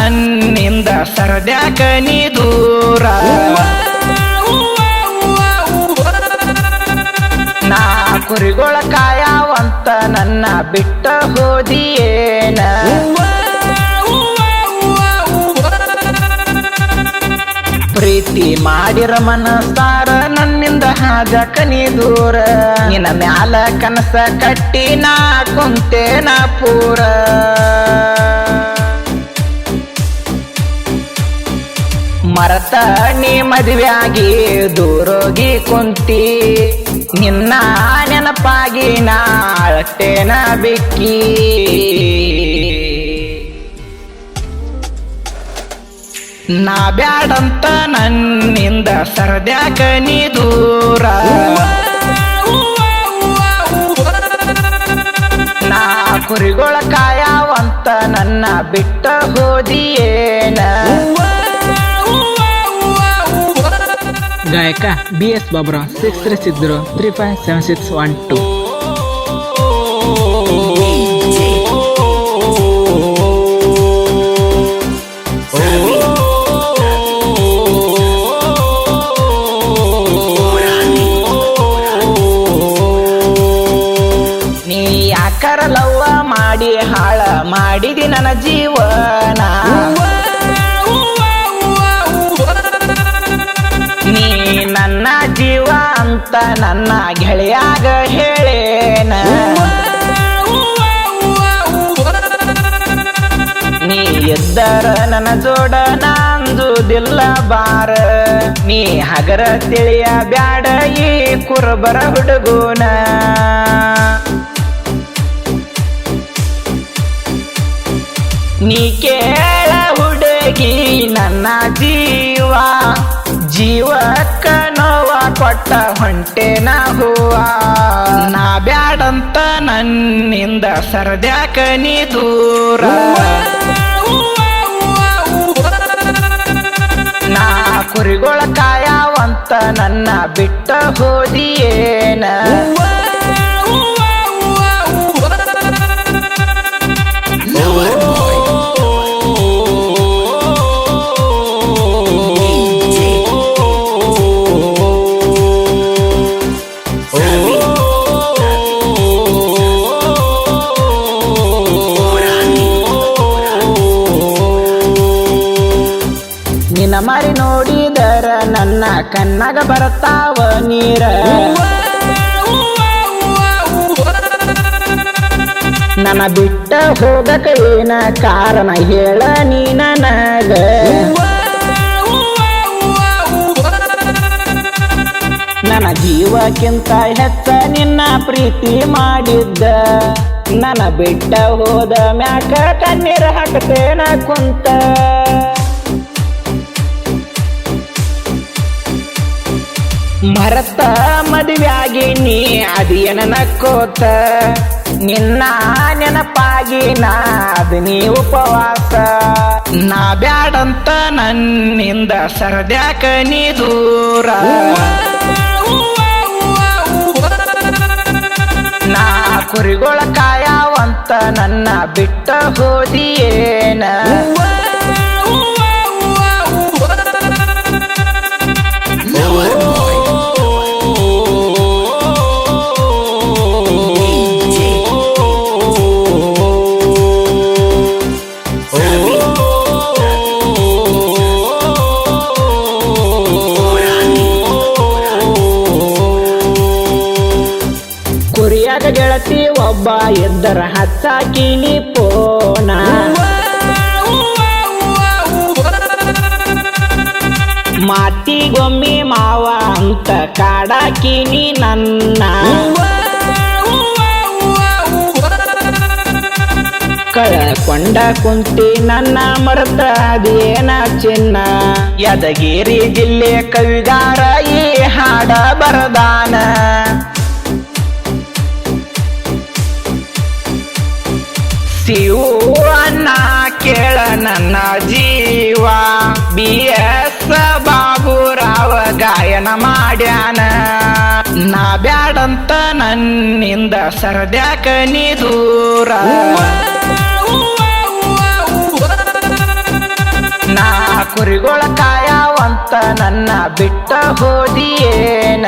ನನ್ನಿಂದ ಸರದ್ಯಾಕ ನೀ ದೂರ ನಾ ಕುರಿಗೊಳ ಕಾಯವಂತ ನನ್ನ ಬಿಟ್ಟ ಹೋದಿಯೇನ ಪ್ರೀತಿ ಮಾಡಿರ ಮನಸಾರ ನನ್ನಿಂದ ಹಾಜಕ ನೀ ದೂರ ನಿನ್ನ ಮ್ಯಾಲ ಕನಸ ಕಟ್ಟಿ ನಾ ಕುಂತೇನ ಪೂರ ಮರತ ನೀ ಮದುವೆಯಾಗಿ ದೂರೋಗಿ ಕುಂತಿ ನಿನ್ನ ನೆನಪಾಗಿ ನಾ ಅಳತೇನ ಬಿಕ್ಕಿ ನಾ ಬ್ಯಾಡಂತ ನನ್ನಿಂದ ಸರದ್ಯಾಕ ನೀ ದೂರ ನಾ ಕುರಿಗೊಳ ಕಾಯವಂತ ನನ್ನ ಬಿಟ್ಟ ಹೋದಿಯೇನ ಗಾಯಕ BS ಬಾಬುರಾವ್ 6360357612. ನೀ ಯಾಕರ ಲವ್ವ ಮಾಡಿ ಹಾಳ ಮಾಡಿದಿ ನನ್ನ ಜೀವನ ನೀ ನನ್ನ ಜೀವ ಅಂತ ನನ್ನ ಗೆಳೆಯಾಗ ಹೇಳೇನ ನೀ ಎದ್ದರ ನನ್ನ ಜೋಡ ನಂದುದಿಲ್ಲ ಬಾರ ನೀ ಹಗರ ತಿಳಿಯ ಬ್ಯಾಡ ಈ ಕುರುಬರ ಹುಡುಗನ ನೀ ಕೇಳ ಹುಡುಗಿ ನನ್ನ ಜೀವಕ್ಕ ನೋವ ಕೊಟ್ಟ ಹೊಂಟೇನ ಹೂವ ನಾ ಬ್ಯಾಡಂತ ನನ್ನಿಂದ ಸರದ್ಯಾಕ ನೀ ದೂರ ನಾ ಕುರಿಗೊಳ ಕಾಯವಂತ ನನ್ನ ಬಿಟ್ಟ ಹೋದಿಯೇನ ನಿನ್ನ ಮಾರಿ ನೋಡಿದರ ನನ್ನ ಕಣ್ಣಾಗ ಬರ್ತಾವ ನೀರ ನನ್ನ ಬಿಟ್ಟ ಹೋಗಕ ಏನ ಕಾರಣ ಹೇಳ ನೀ ನನಗ ನನ್ನ ಜೀವಕ್ಕಿಂತ ಹೆಚ್ಚ ನಿನ್ನ ಪ್ರೀತಿ ಮಾಡಿದ್ದ ನನ್ನ ಬಿಟ್ಟ ಹೋದ ಮ್ಯಾಕ ಕಣ್ಣೀರ ಹಾಕತೇನ ಕುಂತ ಮರತ ಮದುವೆಯಾಗಿ ನೀ ಅದಿಯನ ನಕ್ಕೋತ ನಿನ್ನ ನೆನಪಾಗಿ ನಾ ಅದು ನೀ ಉಪವಾಸ ನಾ ಬ್ಯಾಡಂತ ನನ್ನಿಂದ ಸರದ್ಯಾಕ ನೀ ದೂರ ನಾ ಕುರಿಗೊಳ ಕಾಯವಂತ ನನ್ನ ಬಿಟ್ಟ ಹೋದಿಯೇನ ಕುರಿಯಾಗ ಗೆಳತಿ ಒಬ್ಬ ಎದ್ದರ ಹಚ್ಚಾಕಿ ನೀ ಪೋನ ಮಾತಿಗೊಮ್ಮಿ ಮಾವ ಅಂತ ಕಾಡಾಕಿ ನೀ ನನ್ನ ಕಳಕೊಂಡ ಕುಂತಿ ನನ್ನ ಮರತ ಅದೇನ ಚಿನ್ನ ಯಾದಗಿರಿ ಜಿಲ್ಲೆ ಕವಿಗಾರ ಈ ಹಾಡ ಬರದಾನ ಶಿವು ಅನ್ನ ಕೇಳ ನನ್ನ ಜೀವ BS ಬಾಬುರಾವ ಗಾಯನ ಮಾಡ್ಯಾನ ನಾ ಬ್ಯಾಡಂತ ನನ್ನಿಂದ ಸರದ್ಯಾಕ ನೀ ದೂರ ಕುರಿಗಳ ಕಾಯವಂತ ನನ್ನ ಬಿಟ್ಟ ಹೋದಿಯೇನ